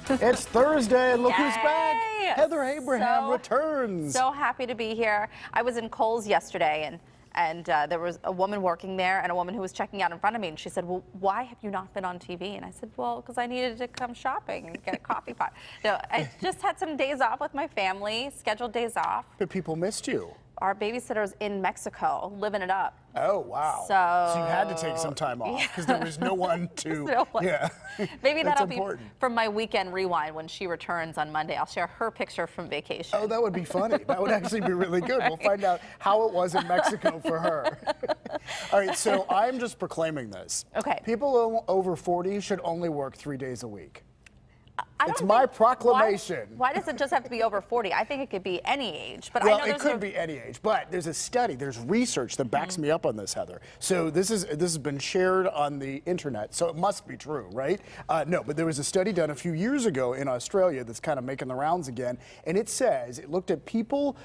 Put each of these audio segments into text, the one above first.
It's Thursday, and look who's Yay! back. Heather Abraham returns. So happy to be here. I was in Kohl's yesterday, and there was a woman working there and a woman who was checking out in front of me, and she said, well, why have you not been on TV? And I said, well, because I needed to come shopping and get a coffee pot. No, I just had some days off with my family, scheduled days off. But people missed you. Our babysitter's in Mexico, living it up. Oh, wow. So you had to take some time off because there was no one to, no one. Yeah. Maybe that'll important. be from my weekend rewind when she returns on Monday. I'll share her picture from vacation. Oh, that would be funny. That would actually be really good. Right. We'll find out how it was in Mexico for her. All right, so I'm just proclaiming this. Okay. People over 40 should only work 3 days a week. It's my my proclamation. Why does it just have to be over 40? I think it could be any age. But well, I know it could be any age, but there's a study, there's research that backs me up on this, Heather. So this has been shared on the internet, so it must be true, right? No, but there was a study done a few years ago in Australia that's kind of making the rounds again, and it says it looked at people,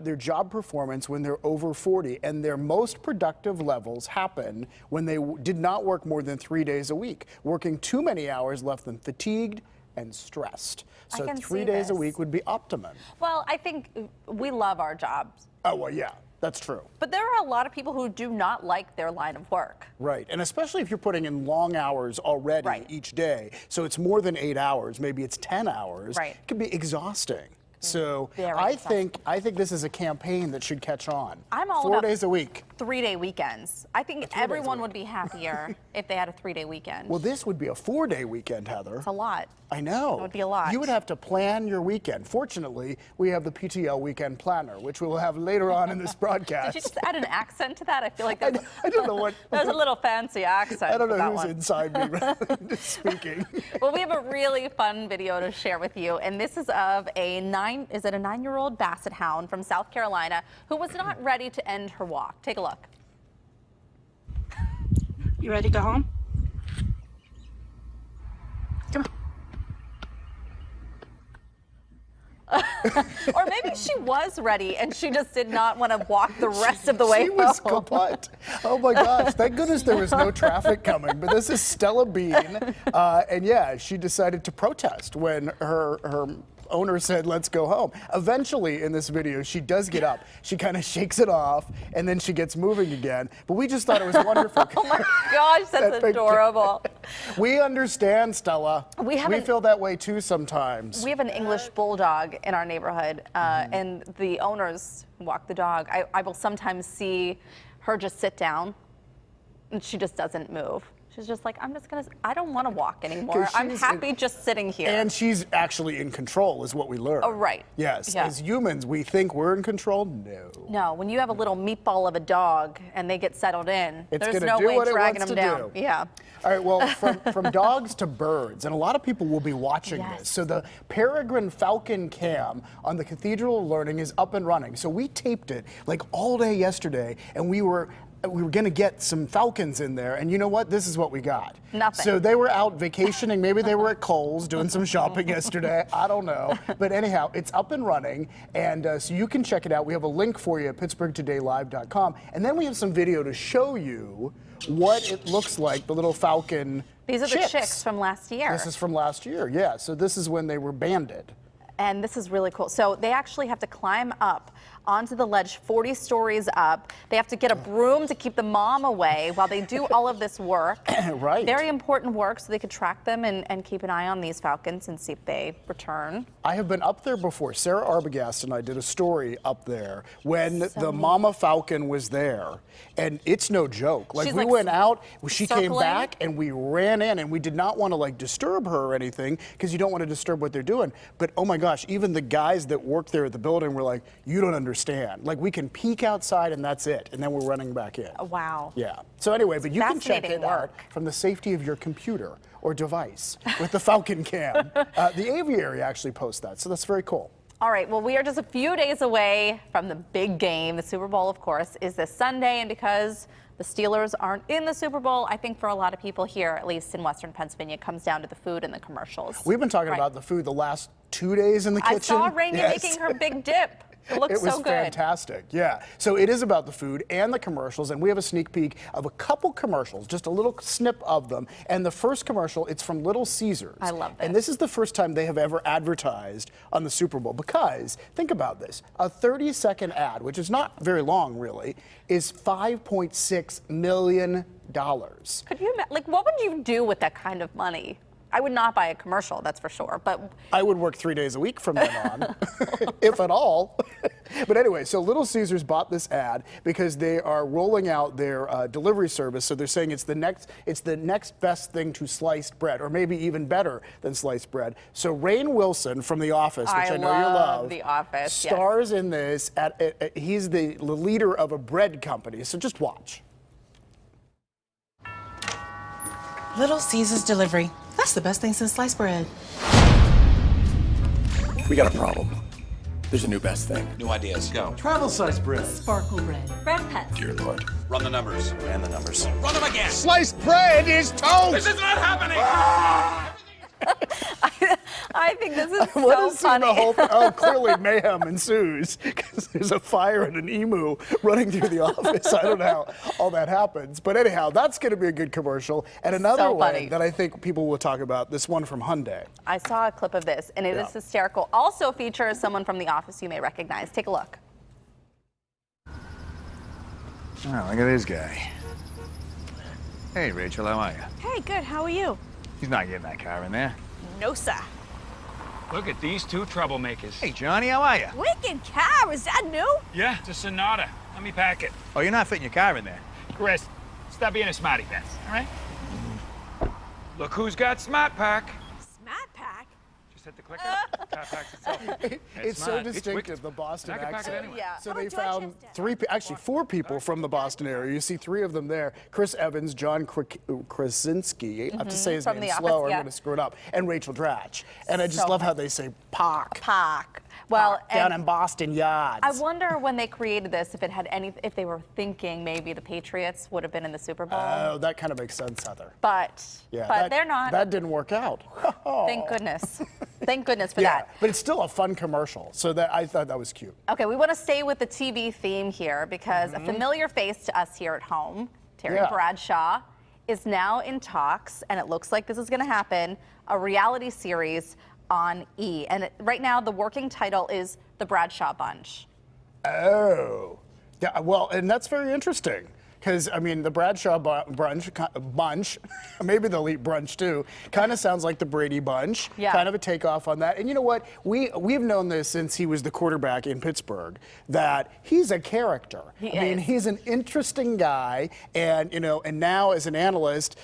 their job performance when they're over 40, and their most productive levels happen when they did not work more than 3 days a week. Working too many hours left them fatigued and stressed. So 3 days a week would be optimum. Well, I think we love our jobs. Oh, well, yeah, that's true. But there are a lot of people who do not like their line of work. Right, and especially if you're putting in long hours already each day. So it's more than 8 hours, maybe it's 10 hours. Right. It can be exhausting. So Very I exhausting. think this is a campaign that should catch on. I'm all 4 about days a week. 3-day weekends. I think everyone would be happier if they had a 3-day weekend. Well, this would be a 4-day weekend, Heather. It's a lot. I know. It would be a lot. You would have to plan your weekend. Fortunately, we have the PTL Weekend Planner, which we will have later on in this broadcast. Did you just add an accent to that? I feel like that was, I don't know what. that was a little fancy accent. I don't know that who's one. inside me speaking. Well, we have a really fun video to share with you, and this is of a 9-year-old Basset Hound from South Carolina who was not ready to end her walk. Take a look. You ready to go home? Come on. Or maybe she was ready and she just did not want to walk the rest of the way She was home. kaput. Oh my gosh, thank goodness there was no traffic coming. But this is Stella Bean, and yeah, she decided to protest when her owner said, let's go home. Eventually in this video, she does get up. She kind of shakes it off, and then she gets moving again. But we just thought it was wonderful. Oh my gosh, that's adorable. We understand, Stella. We feel that way too sometimes. We have an English bulldog in our neighborhood, and the owners walk the dog. I will sometimes see her just sit down, and she just doesn't move. She's just like, I don't want to walk anymore. I'm happy just sitting here. And she's actually in control, is what we learned. Oh, right. Yes. Yeah. As humans, we think we're in control. No. No, when you have a little meatball of a dog and they get settled in, there's no do way what it dragging wants them to down. do. Yeah. All right, well, from dogs to birds, and a lot of people will be watching this. So the Peregrine Falcon cam on the Cathedral of Learning is up and running. So we taped it like all day yesterday, and we were going to get some falcons in there, and you know what? This is what we got. Nothing. So they were out vacationing. Maybe they were at Kohl's doing some shopping yesterday. I don't know. But anyhow, it's up and running, and so you can check it out. We have a link for you at pittsburghtodaylive.com, and then we have some video to show you what it looks like, the little falcon These are the chicks from last year. This is from last year, yeah. So this is when they were banded. And this is really cool. So they actually have to climb up onto the ledge 40 stories up. They have to get a broom to keep the mom away while they do all of this work. Right. Very important work, so they could track them and keep an eye on these falcons and see if they return. I have been up there before. Sarah Arbogast and I did a story up there when the mama falcon was there. And it's no joke. Like, we went out, she came back, and we ran in, and we did not want to like disturb her or anything, because you don't want to disturb what they're doing. But oh my gosh, even the guys that work there at the building were like, you don't understand. Like, we can peek outside and that's it. And then we're running back in. Wow. Yeah. So anyway, but you can check it out from the safety of your computer or device with the Falcon Cam. The Aviary actually posts that, so that's very cool. All right, well, we are just a few days away from the big game. The Super Bowl, of course, is this Sunday, and because the Steelers aren't in the Super Bowl, I think for a lot of people here, at least in Western Pennsylvania, it comes down to the food and the commercials. We've been talking about the food the last 2 days in the kitchen. I saw Rainey making her big dip. It looks was so good. fantastic. Yeah. So it is about the food and the commercials, and we have a sneak peek of a couple commercials, just a little snip of them. And the first commercial, it's from Little Caesars. I love this. And this is the first time they have ever advertised on the Super Bowl, because think about this: a 30-second ad, which is not very long really, is $5.6 million. Could you like, what would you do with that kind of money? I would not buy a commercial, that's for sure. But I would work 3 days a week from then on, if at all. But anyway, so Little Caesars bought this ad because they are rolling out their delivery service. So they're saying it's the next best thing to sliced bread, or maybe even better than sliced bread. So Rainn Wilson from The Office, which I know you love, The Office, stars in this. He's the leader of a bread company. So just watch. Little Caesars delivery. That's the best thing since sliced bread. We got a problem. There's a new best thing. New ideas. Go. Travel size bread. Sparkle bread. Bread pets. Dear Lord. Run the numbers. Ran the numbers. Run them again. Sliced bread is toast! This is not happening. I think this is What so is funny. the whole thing? Oh, clearly mayhem ensues because there's a fire and an emu running through the office. I don't know how all that happens. But anyhow, that's going to be a good commercial. And another So one funny. that I think people will talk about, this one from Hyundai. I saw a clip of this, and it is hysterical. Also features someone from The Office you may recognize. Take a look. Oh, look at this guy. Hey, Rachel, how are you? Hey, good. How are you? He's not getting that car in there. No, sir. Look at these two troublemakers. Hey, Johnny, how are you? Wicked car. Is that new? Yeah, it's a Sonata. Let me pack it. Oh, you're not fitting your car in there. Chris, stop being a smarty pants, all right? Look who's got Smart Pack. Smart pack. Just hit the clicker. Car packs itself. It's so smart. distinctive, wicked. the Boston I can pack it accent. anyway. Yeah. So Oh, they Dorchester. found actually four people from the Boston area. You see three of them there. Chris Evans, John Krasinski, I have to say his From name The slow Office, or yeah. I'm going to screw it up, and Rachel Dratch. And I just So love how funny. they say Park. Park. Well, Down and in Boston Yards. I wonder when they created this if they were thinking maybe the Patriots would have been in the Super Bowl. Oh, that kind of makes sense, Heather. but Yeah, they're not. That didn't work out. Thank goodness. Thank goodness for Yeah, that. but it's still a fun commercial. So that I thought that was cute. Okay, we want to stay with the TV theme here because a familiar face to us here at home, Terry Yeah. Bradshaw, is now in talks, and it looks like this is going to happen, a reality series on E. And right now, the working title is The Bradshaw Bunch. Oh, yeah. Well, and that's very interesting because I mean the Bradshaw bunch, maybe they'll eat brunch too. Kind of sounds like the Brady Bunch. Yeah. Kind of a takeoff on that. And you know what? We've known this since he was the quarterback in Pittsburgh that he's a character. He I mean, is. he's an interesting guy, and and now as an analyst,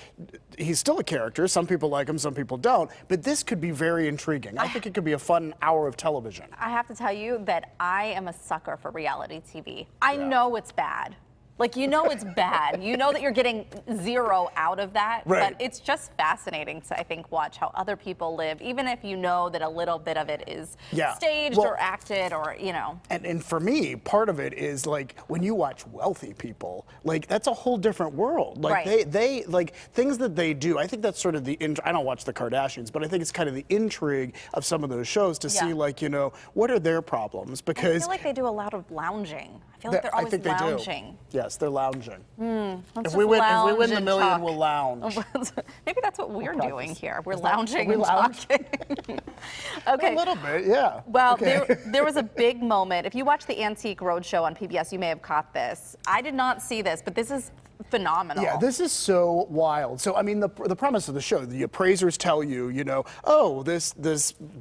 he's still a character. Some people like him, some people don't. But this could be very intriguing. I think it could be a fun hour of television. I have to tell you that I am a sucker for reality TV. I know it's bad. Like, you know it's bad. You know that you're getting zero out of that. Right. But it's just fascinating to, I think, watch how other people live, even if you know that a little bit of it is staged Well, or acted or, And for me, part of it is like when you watch wealthy people, like that's a whole different world. Like Right. they like things that they do. I think that's sort of I don't watch the Kardashians, but I think it's kind of the intrigue of some of those shows to see like, what are their problems? I Because feel like they do a lot of lounging. I feel like they're I always think they lounging. do. Yes, they're lounging. Let's If just we win lounge the and million, talk. we'll lounge. Maybe that's what we're doing practice. here. We're Is that- lounging we and lounge? talking. Okay. A little bit, yeah. Well, Okay. there was a big moment. If you watch the Antique Roadshow on PBS, you may have caught this. I did not see this, but this is phenomenal. Yeah, this is so wild. So, I mean, the premise of the show, the appraisers tell you, oh, this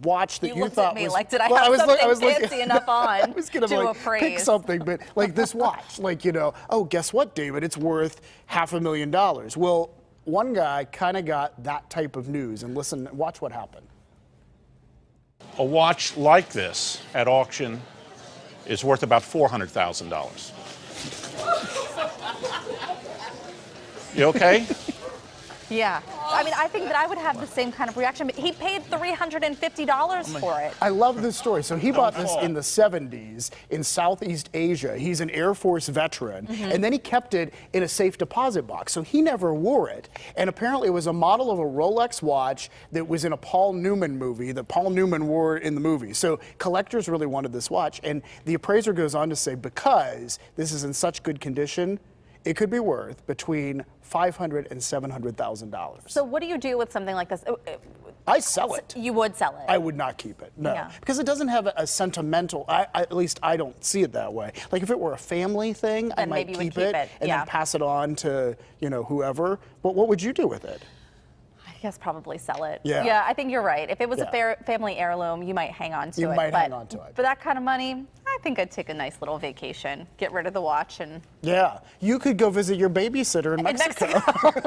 watch that You you looked thought at me was like, did I Well, have was look- something looking- fancy enough on I was gonna to like pick appraise? something, but like this watch, like oh, guess what, David? It's worth $500,000. Well, one guy kind of got that type of news, and watch what happened. A watch like this at auction is worth about $400,000. You okay? Yeah. I mean, I think that I would have the same kind of reaction. But he paid $350 for it. I love this story. So he bought this in the 70s in Southeast Asia. He's an Air Force veteran. And then he kept it in a safe deposit box. So he never wore it. And apparently it was a model of a Rolex watch that was in a Paul Newman movie that Paul Newman wore in the movie. So collectors really wanted this watch. And the appraiser goes on to say, because this is in such good condition, it could be worth between $500,000 and $700,000. So what do you do with something like this? I sell it. You would sell it. I would not keep it, no. Yeah. Because it doesn't have a sentimental, at least I don't see it that way. Like if it were a family thing, I Then might maybe you would keep it and yeah. then pass it on to, whoever. But what would you do with it? I guess probably sell it. Yeah. Yeah, I think you're right. If it was Yeah. a family heirloom, you might hang on to it. You might hang on to it. For that kind of money, I think I'd take a nice little vacation, get rid of the watch, and Yeah, you could go visit your babysitter in Mexico.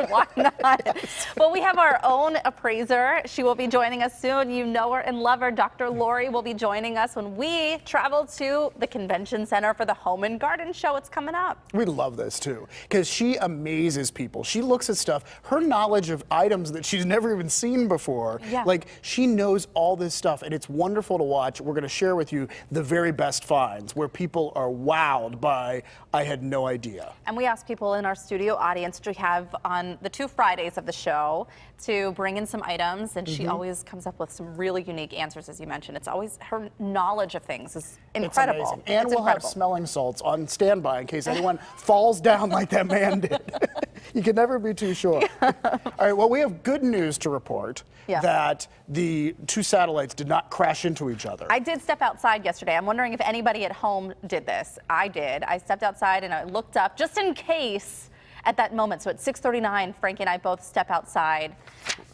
Why not? Well, we have our own appraiser. She will be joining us soon. You know her and love her. Dr. Lori will be joining us when we travel to the Convention Center for the Home and Garden Show. It's coming up. We love this too, because she amazes people. She looks at stuff, her knowledge of items that she's never even seen before. Yeah. Like she knows all this stuff, and it's wonderful to watch. We're going to share with you the very best finds where people are wowed by, I had no idea. And we asked people in our studio audience to have on the 2 Fridays of the show to bring in some items, and she always comes up with some really unique answers, as you mentioned. It's always her knowledge of things is incredible. It's amazing. And It's we'll have incredible. smelling salts on standby in case anyone falls down like that man did. You can never be too sure. All right, well, we have good news to report that the 2 satellites did not crash into each other. I did step outside yesterday. I'm wondering if anybody at home did this. I did. I stepped outside and I looked up just in case at that moment. So at 6:39, Frankie and I both step outside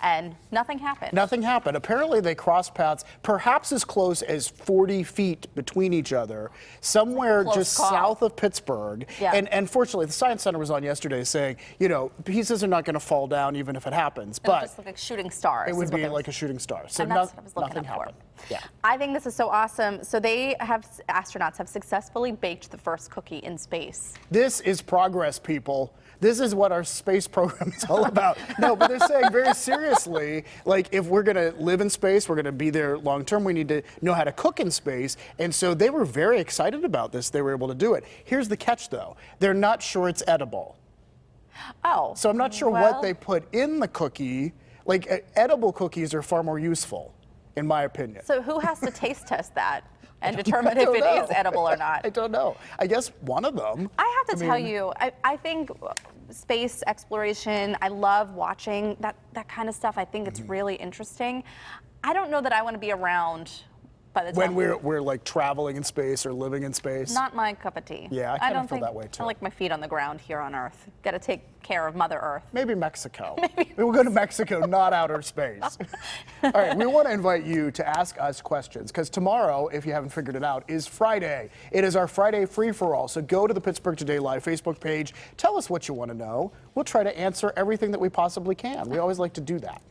and nothing happened. Nothing happened. Apparently they crossed paths perhaps as close as 40 feet between each other, somewhere Close just call. south of Pittsburgh. Yeah. And fortunately, the Science Center was on yesterday saying, pieces are not going to fall down even if it happens. It'll But just look like shooting stars. it would is what be they were like a shooting star. So and that's what I was looking nothing up for. happened. Yeah. I think this is so awesome. So astronauts have successfully baked the first cookie in space. This is progress, people. This is what our space program is all about. No, but they're saying very seriously, like if we're going to live in space, we're going to be there long term, we need to know how to cook in space. And so they were very excited about this. They were able to do it. Here's the catch, though. They're not sure it's edible. Oh. So I'm not sure what they put in the cookie. Like edible cookies are far more useful, in my opinion. So who has to taste test that and determine I if don't it know. is edible or not? I don't know. I guess one of them. I have to tell you, I think space exploration, I love watching that kind of stuff. I think it's really interesting. I don't know that I want to be around by the time When we're like traveling in space or living in space. Not my cup of tea. Yeah, I kinda don't feel think- that way, too. I like my feet on the ground here on Earth. Got to take care of Mother Earth. Maybe Mexico. Maybe we'll go to Mexico, not outer space. All right, we want to invite you to ask us questions because tomorrow, if you haven't figured it out, is Friday. It is our Friday free-for-all. So go to the Pittsburgh Today Live Facebook page. Tell us what you want to know. We'll try to answer everything that we possibly can. We always like to do that.